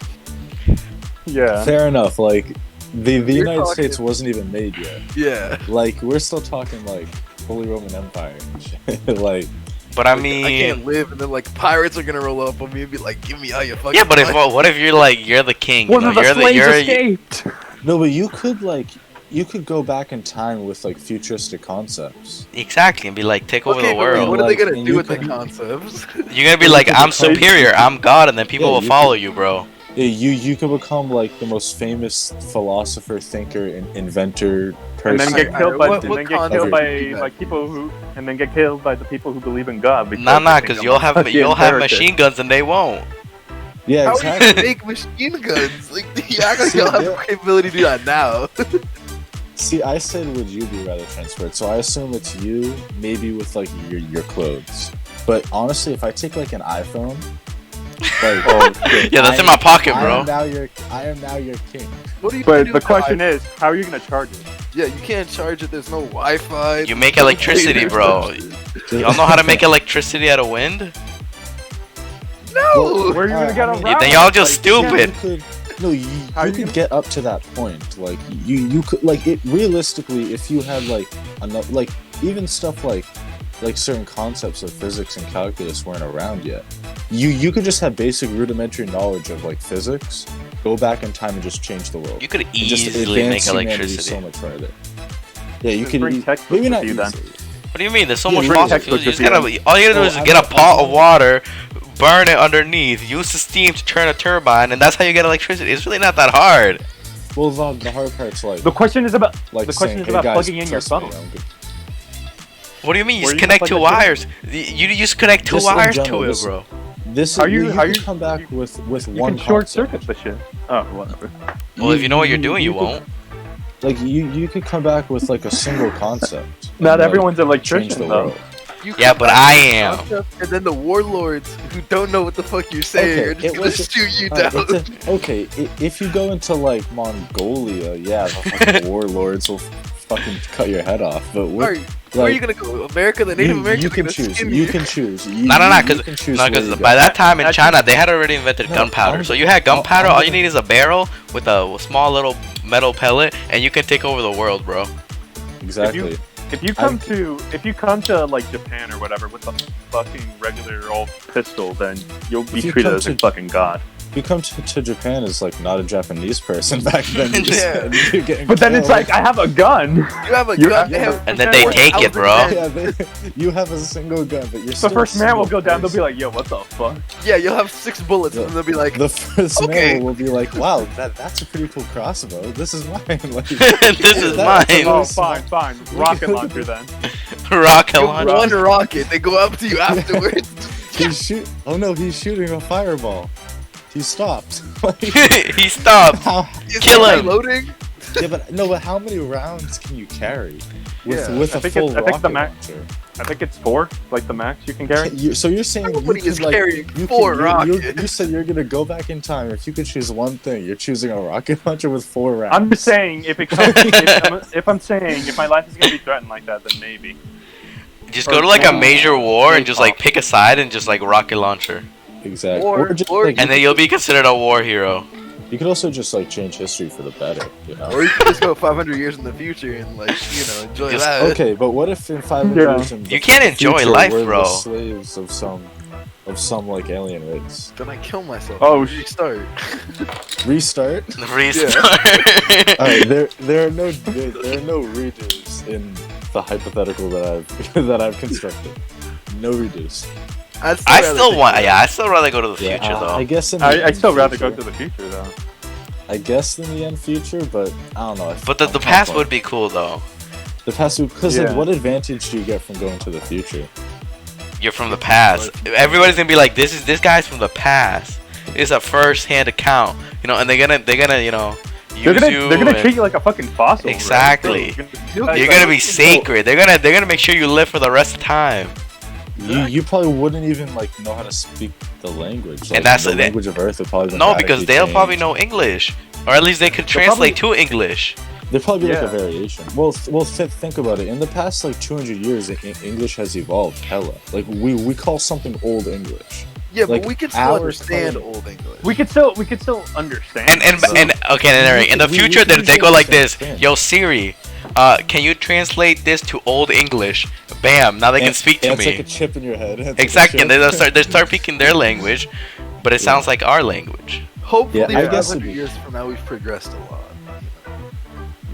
[SPEAKER 4] yeah.
[SPEAKER 1] Fair enough. Like the
[SPEAKER 3] You're
[SPEAKER 1] United
[SPEAKER 3] talking-
[SPEAKER 1] States wasn't even made yet.
[SPEAKER 3] Yeah.
[SPEAKER 1] Like we're still talking like Holy Roman Empire and shit. Like
[SPEAKER 2] But I
[SPEAKER 3] I
[SPEAKER 2] mean,
[SPEAKER 3] can't live, and then like pirates are gonna roll up on me and be like, "Give me all your fucking."
[SPEAKER 2] yeah. But if
[SPEAKER 3] money."
[SPEAKER 2] what if you're like you're the king? You
[SPEAKER 4] One
[SPEAKER 2] know,
[SPEAKER 4] of the
[SPEAKER 2] you're the
[SPEAKER 4] slaves
[SPEAKER 2] you're
[SPEAKER 4] escaped.
[SPEAKER 1] no, but you could go back in time with like futuristic concepts.
[SPEAKER 2] exactly and be like take over
[SPEAKER 3] Okay,
[SPEAKER 2] the
[SPEAKER 3] but wait,
[SPEAKER 2] world.
[SPEAKER 3] what are they gonna
[SPEAKER 1] And
[SPEAKER 3] do
[SPEAKER 1] you
[SPEAKER 3] with the
[SPEAKER 1] could-
[SPEAKER 3] concepts?
[SPEAKER 2] You're gonna be like I'm superior, I'm God, and then people
[SPEAKER 1] Yeah,
[SPEAKER 2] will
[SPEAKER 1] you
[SPEAKER 2] follow you, bro.
[SPEAKER 1] Yeah, you could become like the most famous philosopher, thinker, and inventor person.
[SPEAKER 4] And then get
[SPEAKER 3] Alright,
[SPEAKER 4] killed by,
[SPEAKER 3] what
[SPEAKER 4] and then get
[SPEAKER 3] concept
[SPEAKER 4] killed
[SPEAKER 3] would
[SPEAKER 4] by
[SPEAKER 3] you do that?
[SPEAKER 4] like people who, and then get killed by the people who believe in God.
[SPEAKER 2] Nah,
[SPEAKER 4] they think
[SPEAKER 2] because
[SPEAKER 4] I'm
[SPEAKER 2] you'll
[SPEAKER 4] a
[SPEAKER 2] have
[SPEAKER 4] fucking
[SPEAKER 2] you'll have
[SPEAKER 4] heretic.
[SPEAKER 2] machine guns and they won't.
[SPEAKER 1] Yeah,
[SPEAKER 3] How are you
[SPEAKER 1] exactly.
[SPEAKER 3] gonna make machine guns? Like, you act like
[SPEAKER 1] See,
[SPEAKER 3] y'all have
[SPEAKER 1] yeah.
[SPEAKER 3] the capability to do that now.
[SPEAKER 1] See, I said, would you be rather transferred? So I assume it's you, maybe with like your clothes. But honestly, if I take like an iPhone, like
[SPEAKER 4] Oh, shit.
[SPEAKER 2] Yeah, that's in my pocket,
[SPEAKER 1] I
[SPEAKER 2] bro.
[SPEAKER 1] am now your king.
[SPEAKER 3] What are you gonna
[SPEAKER 4] But
[SPEAKER 3] do
[SPEAKER 4] the
[SPEAKER 3] with
[SPEAKER 4] question
[SPEAKER 3] that?
[SPEAKER 4] is, how are you gonna charge it?
[SPEAKER 3] Yeah, you can't charge it. There's no Wi-Fi.
[SPEAKER 2] You make electricity, bro. Y'all know how to make electricity out of wind?
[SPEAKER 3] No.
[SPEAKER 4] Where are you gonna get
[SPEAKER 1] mean,
[SPEAKER 4] around?
[SPEAKER 2] then y'all just
[SPEAKER 4] Like,
[SPEAKER 2] stupid.
[SPEAKER 1] You could, no, you
[SPEAKER 4] How you
[SPEAKER 1] could
[SPEAKER 4] gonna-
[SPEAKER 1] get up to that point. Like you could like it realistically if you had like enough like even stuff like certain concepts of physics and calculus weren't around yet. You could just have basic rudimentary knowledge of like physics, go back in time and just change the world.
[SPEAKER 2] You could
[SPEAKER 1] And just
[SPEAKER 2] easily
[SPEAKER 1] advance
[SPEAKER 2] make
[SPEAKER 1] humanity
[SPEAKER 2] electricity.
[SPEAKER 1] so much further. Yeah, you
[SPEAKER 4] Just
[SPEAKER 1] could
[SPEAKER 4] bring textbooks
[SPEAKER 1] maybe
[SPEAKER 4] with
[SPEAKER 1] not
[SPEAKER 4] you then.
[SPEAKER 1] easily.
[SPEAKER 2] What do you mean? There's so
[SPEAKER 1] Yeah,
[SPEAKER 2] much
[SPEAKER 1] you
[SPEAKER 2] fossil
[SPEAKER 4] take
[SPEAKER 2] fuels. You
[SPEAKER 4] textbooks
[SPEAKER 2] just
[SPEAKER 4] with
[SPEAKER 2] gotta. All you gotta do
[SPEAKER 1] Oh,
[SPEAKER 2] is
[SPEAKER 1] I'm
[SPEAKER 2] get a
[SPEAKER 1] not-
[SPEAKER 2] pot of water, burn it underneath, use the steam to turn a turbine, and that's how you get electricity. It's really not that hard.
[SPEAKER 1] Well, the hard part's like
[SPEAKER 4] The question is about
[SPEAKER 1] like
[SPEAKER 4] the question
[SPEAKER 1] saying,
[SPEAKER 4] is
[SPEAKER 1] hey,
[SPEAKER 4] about
[SPEAKER 1] guys,
[SPEAKER 4] plugging in your
[SPEAKER 1] trust me,
[SPEAKER 4] phone.
[SPEAKER 1] I'm good.
[SPEAKER 2] What do you mean? You
[SPEAKER 4] Where
[SPEAKER 2] just
[SPEAKER 4] you gonna
[SPEAKER 2] connect two
[SPEAKER 4] plug that
[SPEAKER 2] wires. You just connect two
[SPEAKER 1] Just in
[SPEAKER 2] wires
[SPEAKER 1] general,
[SPEAKER 2] to it,
[SPEAKER 1] this-
[SPEAKER 2] bro.
[SPEAKER 1] This
[SPEAKER 4] How
[SPEAKER 1] is,
[SPEAKER 4] you-
[SPEAKER 1] you
[SPEAKER 4] how
[SPEAKER 1] can
[SPEAKER 4] you-
[SPEAKER 1] come back with
[SPEAKER 4] You
[SPEAKER 1] one
[SPEAKER 4] can short
[SPEAKER 1] concept.
[SPEAKER 4] circuit the shit. Oh, whatever.
[SPEAKER 2] Well, if you know what you're doing, you
[SPEAKER 1] could-
[SPEAKER 2] won't.
[SPEAKER 1] Like you could come back with like a single concept.
[SPEAKER 4] Not
[SPEAKER 1] and, like,
[SPEAKER 4] everyone's an
[SPEAKER 1] change the
[SPEAKER 4] electrician though.
[SPEAKER 1] world.
[SPEAKER 3] You
[SPEAKER 2] Yeah,
[SPEAKER 3] come
[SPEAKER 2] but
[SPEAKER 3] back
[SPEAKER 2] I
[SPEAKER 3] with the
[SPEAKER 2] am.
[SPEAKER 3] concept, And then the warlords who don't know what the fuck you're saying
[SPEAKER 1] Okay,
[SPEAKER 3] are just
[SPEAKER 1] it
[SPEAKER 3] gonna
[SPEAKER 1] was-
[SPEAKER 3] shoot you
[SPEAKER 1] Alright,
[SPEAKER 3] down.
[SPEAKER 1] okay, if you go into like Mongolia, yeah, the fucking warlords will fucking cut your head off. But
[SPEAKER 3] Where are you gonna go? America? The Native Americans
[SPEAKER 1] you
[SPEAKER 3] are
[SPEAKER 1] can
[SPEAKER 3] gonna
[SPEAKER 1] choose.
[SPEAKER 3] skin
[SPEAKER 1] You can choose.
[SPEAKER 2] No, because by that time in China they had already invented
[SPEAKER 1] No,
[SPEAKER 2] gunpowder.
[SPEAKER 1] I'm-
[SPEAKER 2] So you had gunpowder.
[SPEAKER 1] I'm
[SPEAKER 2] All you
[SPEAKER 1] gonna-
[SPEAKER 2] need is a barrel with a small little metal pellet, and you can take over the world, bro.
[SPEAKER 1] Exactly.
[SPEAKER 4] If you come to like Japan or whatever with a fucking regular old pistol, then you'll be
[SPEAKER 1] If you
[SPEAKER 4] treated
[SPEAKER 1] come
[SPEAKER 4] as a
[SPEAKER 1] to-
[SPEAKER 4] fucking god.
[SPEAKER 1] If you come to Japan as like not a Japanese person back then, you're just,
[SPEAKER 3] Yeah.
[SPEAKER 1] you're getting
[SPEAKER 4] But then it's
[SPEAKER 1] killed.
[SPEAKER 4] like I have a gun.
[SPEAKER 3] You have a
[SPEAKER 4] You're-
[SPEAKER 3] gun.
[SPEAKER 4] yeah,
[SPEAKER 3] They have
[SPEAKER 2] And then they take it, bro.
[SPEAKER 1] yeah, you have a single gun, but you're
[SPEAKER 4] The
[SPEAKER 1] still
[SPEAKER 4] first
[SPEAKER 1] a
[SPEAKER 4] man will
[SPEAKER 1] single
[SPEAKER 4] go down. They'll be
[SPEAKER 1] person.
[SPEAKER 4] like, "Yo, what the fuck?"
[SPEAKER 3] Yeah, you'll have 6 bullets,
[SPEAKER 1] The-
[SPEAKER 3] and they'll be like,
[SPEAKER 1] The first
[SPEAKER 3] Okay.
[SPEAKER 1] man will be like, "Wow, that's a pretty cool crossbow. This is mine." Like,
[SPEAKER 2] This is
[SPEAKER 1] that's a
[SPEAKER 2] mine.
[SPEAKER 4] Oh,
[SPEAKER 1] really
[SPEAKER 4] fine. Rocket launcher then.
[SPEAKER 2] Rocket
[SPEAKER 3] "Give
[SPEAKER 2] launcher.
[SPEAKER 3] one rocket." They go up to you afterwards.
[SPEAKER 1] He's shoot. Oh no, he's shooting a fireball. He stopped. Like,
[SPEAKER 2] He stopped.
[SPEAKER 1] how,
[SPEAKER 3] Is
[SPEAKER 2] Kill
[SPEAKER 3] that
[SPEAKER 2] him.
[SPEAKER 3] Loading.
[SPEAKER 1] yeah, but no, but how many rounds can you carry with
[SPEAKER 3] Yeah,
[SPEAKER 1] with
[SPEAKER 4] I
[SPEAKER 1] a
[SPEAKER 4] think
[SPEAKER 1] full
[SPEAKER 4] it's- I think
[SPEAKER 1] rocket
[SPEAKER 4] the max-
[SPEAKER 1] launcher?
[SPEAKER 4] I think it's 4, like the max you can carry.
[SPEAKER 1] So you're saying you
[SPEAKER 3] Nobody
[SPEAKER 1] could,
[SPEAKER 3] is
[SPEAKER 1] like,
[SPEAKER 3] carrying
[SPEAKER 1] you
[SPEAKER 3] 4
[SPEAKER 1] can,
[SPEAKER 3] rockets.
[SPEAKER 1] you said you're gonna go back in time. If you could choose one thing, you're choosing a rocket launcher with 4 rounds.
[SPEAKER 4] I'm just saying, if it comes, if my life is gonna be threatened like that, then maybe.
[SPEAKER 2] Just go to like a major war and just like pick a side and just like rocket launcher,
[SPEAKER 1] exactly.
[SPEAKER 3] Or
[SPEAKER 1] just,
[SPEAKER 3] or
[SPEAKER 1] like,
[SPEAKER 2] and then you'll be considered a war hero.
[SPEAKER 1] You could also just like change history for the better, you know.
[SPEAKER 3] Or you could just go 500 years in the future and like, enjoy
[SPEAKER 2] Just-
[SPEAKER 3] that.
[SPEAKER 1] Okay, but what if in 500
[SPEAKER 4] Yeah.
[SPEAKER 1] years in the
[SPEAKER 2] You can't enjoy
[SPEAKER 1] future,
[SPEAKER 2] life,
[SPEAKER 1] we're
[SPEAKER 2] bro.
[SPEAKER 1] the slaves of some like alien race?
[SPEAKER 3] Then I kill myself.
[SPEAKER 4] Oh,
[SPEAKER 3] restart.
[SPEAKER 1] Restart.
[SPEAKER 2] Restart.
[SPEAKER 1] All right, there are no redos in the hypothetical that I've constructed. No redos.
[SPEAKER 2] I still want. Yeah, I still rather go to the future though.
[SPEAKER 1] I guess in the
[SPEAKER 4] I
[SPEAKER 1] end
[SPEAKER 4] still rather go
[SPEAKER 1] future-
[SPEAKER 4] to the future though.
[SPEAKER 1] I guess in the end future, but I don't know.
[SPEAKER 2] But the past would be cool though.
[SPEAKER 1] The past would, because
[SPEAKER 4] Yeah.
[SPEAKER 1] like, what advantage do you get from going to the future?
[SPEAKER 2] You're from the past. Everybody's gonna be like, this guy's from the past. It's a first-hand account, and they're gonna use
[SPEAKER 4] They're
[SPEAKER 2] you.
[SPEAKER 4] gonna
[SPEAKER 2] and-
[SPEAKER 4] treat you like a fucking fossil. right?
[SPEAKER 2] Exactly.
[SPEAKER 3] You're
[SPEAKER 2] You're gonna be sacred. They're gonna make sure you live for the rest of time.
[SPEAKER 1] You probably wouldn't even like know how to speak the language. Like,
[SPEAKER 2] And that's
[SPEAKER 1] the
[SPEAKER 2] the-
[SPEAKER 1] language of Earth would probably
[SPEAKER 2] No, because they'll probably
[SPEAKER 1] change.
[SPEAKER 2] know English, or at least they could
[SPEAKER 4] They'll probably-
[SPEAKER 2] translate to English.
[SPEAKER 1] There'd probably be like a
[SPEAKER 4] Yeah.
[SPEAKER 1] variation. Well, think about it. In the past like 200 years, English has evolved hella. Like we call something Old English.
[SPEAKER 3] Yeah, but
[SPEAKER 1] like,
[SPEAKER 3] we can still
[SPEAKER 1] ours
[SPEAKER 3] understand
[SPEAKER 1] probably-
[SPEAKER 3] Old English.
[SPEAKER 4] We could still understand.
[SPEAKER 2] And
[SPEAKER 4] it, though.
[SPEAKER 2] in the
[SPEAKER 1] We
[SPEAKER 2] future
[SPEAKER 1] can
[SPEAKER 2] they go like this.
[SPEAKER 1] understand.
[SPEAKER 2] Yo Siri, can you translate this to Old English? Bam! Now they can speak to
[SPEAKER 1] It's
[SPEAKER 2] me.
[SPEAKER 1] like a chip in your head. It's like a
[SPEAKER 2] Exactly. And
[SPEAKER 1] chip.
[SPEAKER 2] they start speaking their language, but it sounds like our language.
[SPEAKER 3] Hopefully,
[SPEAKER 1] Yeah, I guess
[SPEAKER 3] 500
[SPEAKER 1] it'd be-
[SPEAKER 3] years from now, we've progressed a lot.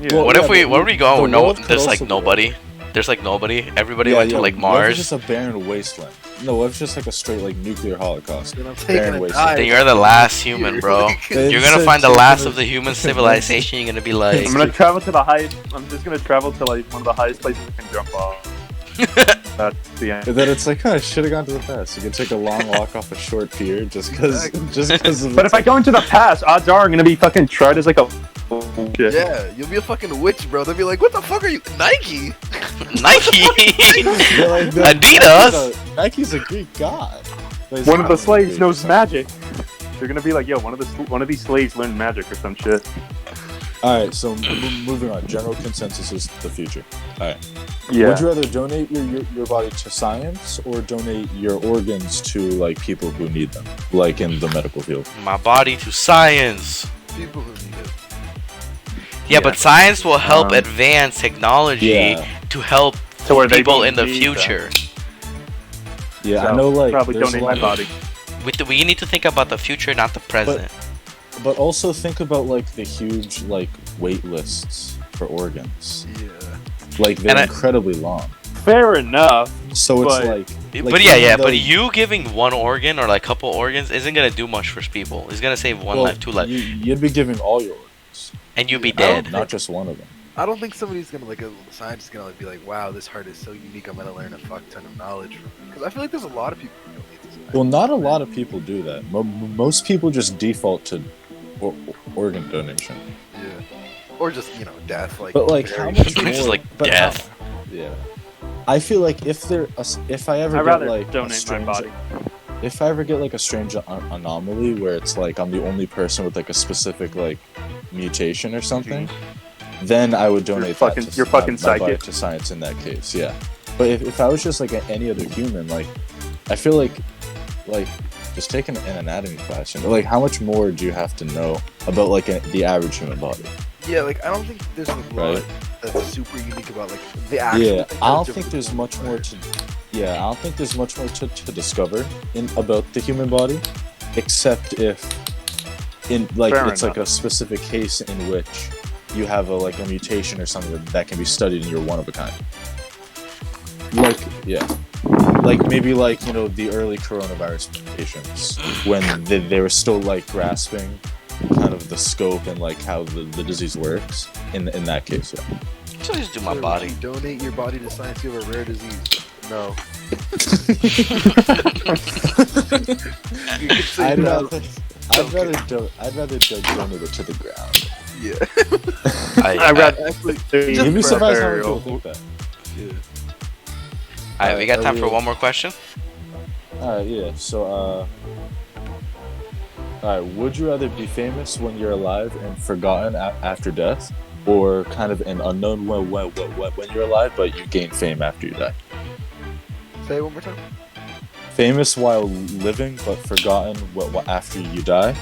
[SPEAKER 4] Yeah.
[SPEAKER 1] Well,
[SPEAKER 2] What
[SPEAKER 1] yeah,
[SPEAKER 2] if we?
[SPEAKER 1] but
[SPEAKER 2] Where we go?
[SPEAKER 1] the
[SPEAKER 2] No,
[SPEAKER 1] world could
[SPEAKER 2] there's like
[SPEAKER 1] also be
[SPEAKER 2] nobody. There's like nobody. Everybody went to like
[SPEAKER 1] What if
[SPEAKER 2] Mars.
[SPEAKER 1] it's just a barren wasteland? No, it's just like a straight like nuclear holocaust.
[SPEAKER 3] Then I'm
[SPEAKER 1] Barren
[SPEAKER 3] taking a
[SPEAKER 1] wasteland.
[SPEAKER 3] dive.
[SPEAKER 2] Then you're the last human, bro.
[SPEAKER 1] They-
[SPEAKER 2] You're gonna
[SPEAKER 1] so-
[SPEAKER 2] find the
[SPEAKER 1] so
[SPEAKER 2] last
[SPEAKER 1] gonna-
[SPEAKER 2] of the human civilization. You're gonna be like,
[SPEAKER 4] I'm gonna travel to the highest. I'm just gonna travel to like one of the highest places I can jump off. That's the end.
[SPEAKER 1] And then it's like, I should have gone to the past. You can take a long walk off a short pier just because.
[SPEAKER 4] But if I go into the past, odds are I'm gonna be fucking tried as like a. Shit.
[SPEAKER 3] Yeah, you'll be a fucking witch, bro. They'll be like, "What the fuck are you, Nike?"
[SPEAKER 2] Nike.
[SPEAKER 1] They're like,
[SPEAKER 2] Adidas?
[SPEAKER 1] Nike's a Greek god. But it's
[SPEAKER 4] One of
[SPEAKER 1] not
[SPEAKER 4] the
[SPEAKER 1] really
[SPEAKER 4] slaves
[SPEAKER 1] Greek,
[SPEAKER 4] knows
[SPEAKER 1] it's not-
[SPEAKER 4] magic. They're gonna be like, yo, one of these slaves learned magic or some shit.
[SPEAKER 1] All right, so moving on. General consensus is the future. All right.
[SPEAKER 4] Yeah.
[SPEAKER 1] Would you rather donate your body to science or donate your organs to like people who need them, like in the medical field?
[SPEAKER 2] My body to science.
[SPEAKER 3] People who need it.
[SPEAKER 2] Yeah, but science will help
[SPEAKER 4] Um,
[SPEAKER 2] advance technology
[SPEAKER 1] Yeah.
[SPEAKER 2] to help
[SPEAKER 4] To where they
[SPEAKER 2] people
[SPEAKER 4] don't
[SPEAKER 2] in the
[SPEAKER 4] need
[SPEAKER 2] future.
[SPEAKER 1] Yeah,
[SPEAKER 4] So,
[SPEAKER 1] I know. Like,
[SPEAKER 4] probably
[SPEAKER 1] there's a
[SPEAKER 4] donate
[SPEAKER 1] lot
[SPEAKER 4] my
[SPEAKER 1] of-
[SPEAKER 4] body.
[SPEAKER 2] We need to think about the future, not the present.
[SPEAKER 1] But also think about like the huge like wait lists for organs.
[SPEAKER 3] Yeah.
[SPEAKER 1] Like they're
[SPEAKER 2] And I-
[SPEAKER 1] incredibly long.
[SPEAKER 4] Fair enough.
[SPEAKER 1] So it's
[SPEAKER 4] But-
[SPEAKER 1] like
[SPEAKER 2] But yeah,
[SPEAKER 1] even though-
[SPEAKER 2] but you giving one organ or like couple organs isn't gonna do much for people. It's gonna save one
[SPEAKER 1] well,
[SPEAKER 2] life, two lives,
[SPEAKER 1] You'd be giving all your organs,
[SPEAKER 2] and you'll be
[SPEAKER 3] I don't
[SPEAKER 2] dead.
[SPEAKER 1] not just one of them.
[SPEAKER 3] I don't think somebody's gonna like a scientist is gonna like be like, "Wow, this heart is so unique. I'm gonna learn a fuck ton of knowledge from it." Because I feel like there's a lot of people who don't need this.
[SPEAKER 1] Well, not a lot of people do that. Most people just default to organ donation.
[SPEAKER 3] Yeah. Or just death. Like.
[SPEAKER 1] But like, how much more?
[SPEAKER 2] Just like
[SPEAKER 1] but
[SPEAKER 2] death.
[SPEAKER 1] Yeah. I feel like if I ever
[SPEAKER 4] I'd
[SPEAKER 1] get
[SPEAKER 4] rather
[SPEAKER 1] like a
[SPEAKER 4] donate my
[SPEAKER 1] strange,
[SPEAKER 4] body.
[SPEAKER 1] if I ever get like a strange anomaly where it's like I'm the only person with like a specific like mutation or something, then I would donate
[SPEAKER 4] fucking-
[SPEAKER 1] that to
[SPEAKER 4] you're fucking
[SPEAKER 1] my body
[SPEAKER 4] psychic.
[SPEAKER 1] to science in that case. Yeah. But if I was just like any other human, like I feel like just taking an anatomy class, like how much more do you have to know about like the average human body?
[SPEAKER 3] Yeah, like I don't think there's a lot
[SPEAKER 1] Right.
[SPEAKER 3] that's super unique about like the actual.
[SPEAKER 1] Yeah,
[SPEAKER 3] thing
[SPEAKER 1] I don't
[SPEAKER 3] that's
[SPEAKER 1] think
[SPEAKER 3] different
[SPEAKER 1] there's
[SPEAKER 3] from
[SPEAKER 1] much more
[SPEAKER 3] ours.
[SPEAKER 1] to. Yeah, I don't think there's much more to discover about the human body, except if
[SPEAKER 4] Fair
[SPEAKER 1] it's like a specific case in which you have a mutation or something that can be studied and you're one of a kind. Like maybe the early coronavirus patients when they were still like grasping kind of the scope and like how the disease works in that case. Yeah.
[SPEAKER 2] So just do my
[SPEAKER 3] So,
[SPEAKER 2] body.
[SPEAKER 3] Donate your body to science. You have a rare disease. No. You could say
[SPEAKER 1] I'd
[SPEAKER 3] no.
[SPEAKER 1] rather donate it to the ground.
[SPEAKER 3] Yeah.
[SPEAKER 4] I'd rather
[SPEAKER 3] Actually,
[SPEAKER 1] You'd be
[SPEAKER 3] for
[SPEAKER 1] surprised how many
[SPEAKER 4] burial.
[SPEAKER 1] people think that.
[SPEAKER 3] yeah.
[SPEAKER 2] Alright, we got time for
[SPEAKER 1] Elliot.
[SPEAKER 2] one more question.
[SPEAKER 1] Alright, yeah. So, alright. Would you rather be famous when you're alive and forgotten after death, or kind of an unknown when you're alive but you gain fame after you die?
[SPEAKER 3] Say it one more time.
[SPEAKER 1] Famous while living but forgotten after you die,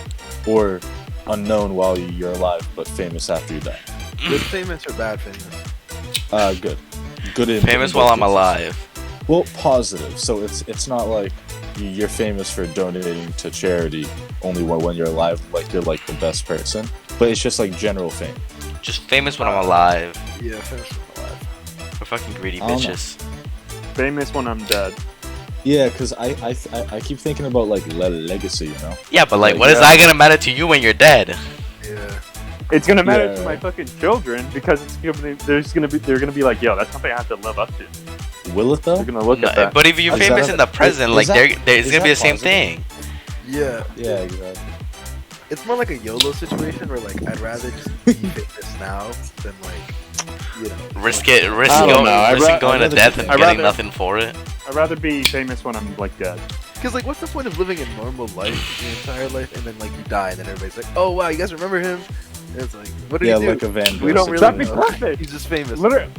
[SPEAKER 1] or unknown while you're alive, but famous after you die?
[SPEAKER 3] Good famous or bad famous?
[SPEAKER 1] Good. Good in
[SPEAKER 2] Famous
[SPEAKER 1] in
[SPEAKER 2] while
[SPEAKER 1] both
[SPEAKER 2] I'm
[SPEAKER 1] cases.
[SPEAKER 2] alive.
[SPEAKER 1] Well, positive. So it's not like you're famous for donating to charity only when you're alive, like you're like the best person. But it's just like general fame.
[SPEAKER 2] Just famous when I'm alive.
[SPEAKER 3] Yeah, famous when I'm alive.
[SPEAKER 2] We're fucking greedy
[SPEAKER 1] I don't know.
[SPEAKER 2] bitches.
[SPEAKER 4] Famous when I'm dead.
[SPEAKER 1] Yeah, because I keep thinking about like legacy, you know.
[SPEAKER 2] Yeah, but like,
[SPEAKER 1] Like,
[SPEAKER 2] what is
[SPEAKER 4] yeah.
[SPEAKER 2] that gonna matter to you when you're dead?
[SPEAKER 3] Yeah.
[SPEAKER 4] It's gonna matter
[SPEAKER 1] Yeah.
[SPEAKER 4] to my fucking children because they're gonna be like, yo, that's something I have to live up to.
[SPEAKER 1] Will it though?
[SPEAKER 4] They're gonna look
[SPEAKER 2] No,
[SPEAKER 4] at that.
[SPEAKER 2] but if you're
[SPEAKER 1] Is that
[SPEAKER 2] famous
[SPEAKER 1] a-
[SPEAKER 2] in the present,
[SPEAKER 1] is
[SPEAKER 2] like,
[SPEAKER 1] that-
[SPEAKER 2] it's
[SPEAKER 1] is
[SPEAKER 2] gonna be the
[SPEAKER 1] that
[SPEAKER 2] same
[SPEAKER 1] positive?
[SPEAKER 2] thing.
[SPEAKER 3] Yeah.
[SPEAKER 1] Yeah, exactly.
[SPEAKER 3] It's more like a YOLO situation where like I'd rather just be famous now than like, you know,
[SPEAKER 2] Risk
[SPEAKER 3] like-
[SPEAKER 2] it, risk
[SPEAKER 1] I don't
[SPEAKER 2] going,
[SPEAKER 1] know. I'd
[SPEAKER 2] risk
[SPEAKER 1] ra-
[SPEAKER 2] going
[SPEAKER 1] I'd
[SPEAKER 2] to
[SPEAKER 1] rather
[SPEAKER 2] death
[SPEAKER 1] be
[SPEAKER 2] and
[SPEAKER 4] famous.
[SPEAKER 2] getting
[SPEAKER 4] I'd rather-
[SPEAKER 2] nothing for it.
[SPEAKER 4] I'd rather be famous when I'm like dead.
[SPEAKER 3] Because like, what's the point of living a normal life your entire life, and then like you die, and then everybody's like, "Oh wow, you guys remember him?" And it's like, what did
[SPEAKER 1] Yeah,
[SPEAKER 3] he do?
[SPEAKER 1] like a Van Gogh
[SPEAKER 3] We don't really
[SPEAKER 4] That'd be
[SPEAKER 3] know.
[SPEAKER 4] perfect.
[SPEAKER 3] He's just famous.
[SPEAKER 4] Literally,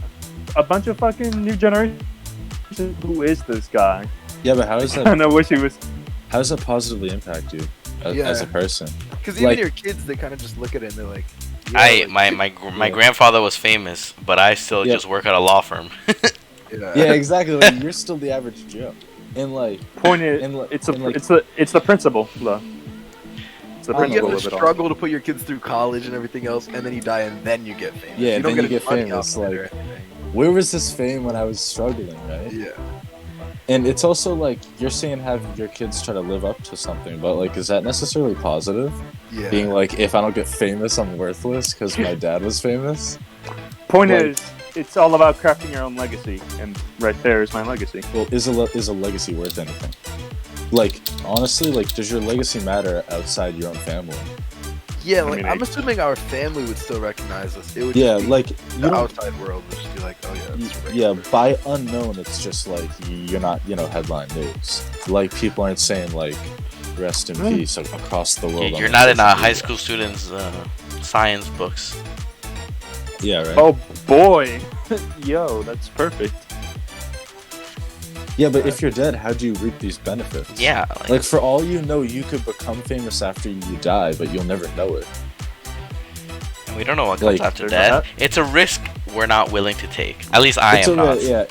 [SPEAKER 4] a bunch of fucking new generation. Who is this guy?
[SPEAKER 1] Yeah, but how does
[SPEAKER 4] I
[SPEAKER 1] that
[SPEAKER 4] wish he was.
[SPEAKER 1] how does that positively impact you as a
[SPEAKER 3] Yeah.
[SPEAKER 1] person?
[SPEAKER 3] Because even
[SPEAKER 1] like-
[SPEAKER 3] your kids, they kind of just look at it and they're like, yeah,
[SPEAKER 2] My grandfather was famous, but I still
[SPEAKER 1] Yeah.
[SPEAKER 2] just work at a law firm.
[SPEAKER 1] Yeah, exactly. Like, you're still the average Joe. And like,
[SPEAKER 4] Point is,
[SPEAKER 1] And li-
[SPEAKER 4] it's
[SPEAKER 1] and like-
[SPEAKER 4] it's the principle though. It's the
[SPEAKER 1] I don't
[SPEAKER 3] You
[SPEAKER 1] know.
[SPEAKER 4] principle
[SPEAKER 3] have
[SPEAKER 4] of
[SPEAKER 3] to
[SPEAKER 4] it all.
[SPEAKER 3] struggle to put your kids through college and everything else, and then you die, and then you get famous.
[SPEAKER 1] Yeah,
[SPEAKER 3] you don't
[SPEAKER 1] then
[SPEAKER 3] get
[SPEAKER 1] you
[SPEAKER 3] any
[SPEAKER 1] get
[SPEAKER 3] money
[SPEAKER 1] famous,
[SPEAKER 3] off of it
[SPEAKER 1] like-
[SPEAKER 3] or anything.
[SPEAKER 1] where was this fame when I was struggling, right?
[SPEAKER 3] Yeah.
[SPEAKER 1] And it's also like you're saying have your kids try to live up to something, but like, is that necessarily positive?
[SPEAKER 3] Yeah.
[SPEAKER 1] Being like, if I don't get famous, I'm worthless because my dad was famous.
[SPEAKER 4] Point
[SPEAKER 1] Like-
[SPEAKER 4] is, it's all about crafting your own legacy, and right there is my legacy.
[SPEAKER 1] Well, is a legacy worth anything? Like, honestly, like, does your legacy matter outside your own family?
[SPEAKER 3] Yeah,
[SPEAKER 4] I
[SPEAKER 3] like
[SPEAKER 4] mean,
[SPEAKER 3] I'm assuming our family would still recognize us. It would
[SPEAKER 1] Yeah,
[SPEAKER 3] just be
[SPEAKER 1] like you
[SPEAKER 3] the
[SPEAKER 1] don't.
[SPEAKER 3] outside world would just be like, oh yeah, that's a
[SPEAKER 1] Yeah,
[SPEAKER 3] regular person.
[SPEAKER 1] by unknown, it's just like you're not, headline news. Like people aren't saying like, rest in peace across the world. on
[SPEAKER 2] You're
[SPEAKER 1] the
[SPEAKER 2] not in
[SPEAKER 1] social
[SPEAKER 2] a high
[SPEAKER 1] media.
[SPEAKER 2] school student's science books.
[SPEAKER 1] Yeah, right.
[SPEAKER 4] Oh boy, yo, that's perfect.
[SPEAKER 1] Yeah, but if you're dead, how do you reap these benefits?
[SPEAKER 2] Yeah,
[SPEAKER 1] Like for all you know, you could become famous after you die, but you'll never know it.
[SPEAKER 2] we don't know what comes
[SPEAKER 1] like,
[SPEAKER 2] after
[SPEAKER 4] there's
[SPEAKER 2] death. It's a risk we're not willing to take. At least I
[SPEAKER 1] It's
[SPEAKER 2] am
[SPEAKER 1] a
[SPEAKER 2] not.
[SPEAKER 1] yeah,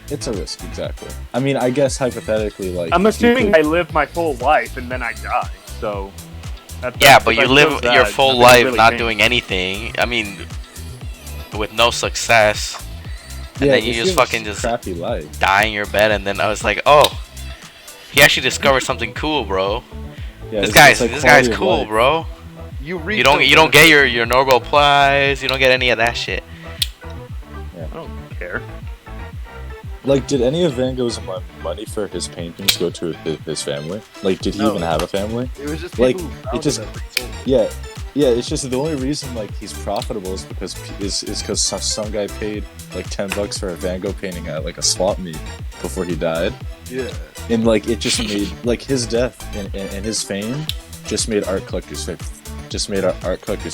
[SPEAKER 1] it's a risk, exactly. I mean, I guess hypothetically, like
[SPEAKER 4] I'm
[SPEAKER 1] you
[SPEAKER 4] assuming
[SPEAKER 1] could-
[SPEAKER 4] I live my full life and then I die. So.
[SPEAKER 2] Yeah, but
[SPEAKER 4] if I
[SPEAKER 2] you live
[SPEAKER 4] chose that,
[SPEAKER 2] your full
[SPEAKER 4] nothing
[SPEAKER 2] life
[SPEAKER 4] really
[SPEAKER 2] not
[SPEAKER 4] changed.
[SPEAKER 2] doing anything. I mean, with no success, and then you
[SPEAKER 1] if
[SPEAKER 2] just
[SPEAKER 1] have a
[SPEAKER 2] fucking just
[SPEAKER 1] crappy life.
[SPEAKER 2] die in your bed, and then I was like, oh, he actually discovered something cool, bro.
[SPEAKER 1] Yeah,
[SPEAKER 2] This
[SPEAKER 1] it's like
[SPEAKER 2] guy's
[SPEAKER 1] quality of
[SPEAKER 2] cool,
[SPEAKER 1] life.
[SPEAKER 2] bro.
[SPEAKER 3] You
[SPEAKER 2] You don't get your Nobel Prize. You don't get any of that shit.
[SPEAKER 4] I don't care.
[SPEAKER 1] Like, did any of Van Gogh's money for his paintings go to his family? Like, did he
[SPEAKER 3] No.
[SPEAKER 1] even have a family?
[SPEAKER 3] It was just
[SPEAKER 1] Like,
[SPEAKER 3] people who
[SPEAKER 1] it
[SPEAKER 3] found
[SPEAKER 1] just-
[SPEAKER 3] that they sold it.
[SPEAKER 1] Yeah. It's just the only reason like he's profitable is because some guy paid like $10 for a Van Gogh painting at like a swap meet before he died,
[SPEAKER 3] Yeah.
[SPEAKER 1] and like it just made like his death and his fame just made art collectors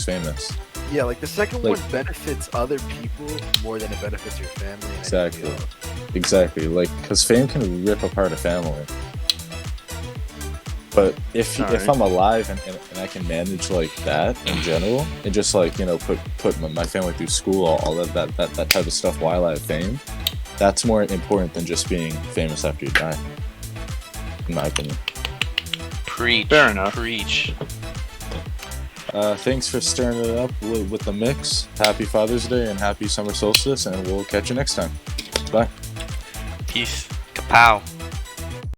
[SPEAKER 1] famous.
[SPEAKER 3] Yeah, like the second
[SPEAKER 1] Like-
[SPEAKER 3] one benefits other people more than it benefits your family. And
[SPEAKER 1] Exactly.
[SPEAKER 3] anything else.
[SPEAKER 1] Exactly, like because fame can rip apart a family. But if
[SPEAKER 4] Alright.
[SPEAKER 1] I'm alive and I can manage like that in general, and just like put my family through school, all that type of stuff while I have fame, that's more important than just being famous after you die, in my opinion.
[SPEAKER 2] Preach.
[SPEAKER 4] Fair enough.
[SPEAKER 2] Preach.
[SPEAKER 1] Thanks for stirring it up with the mix. Happy Father's Day and happy summer solstice, and we'll catch you next time. Bye.
[SPEAKER 2] Peace. Kapow.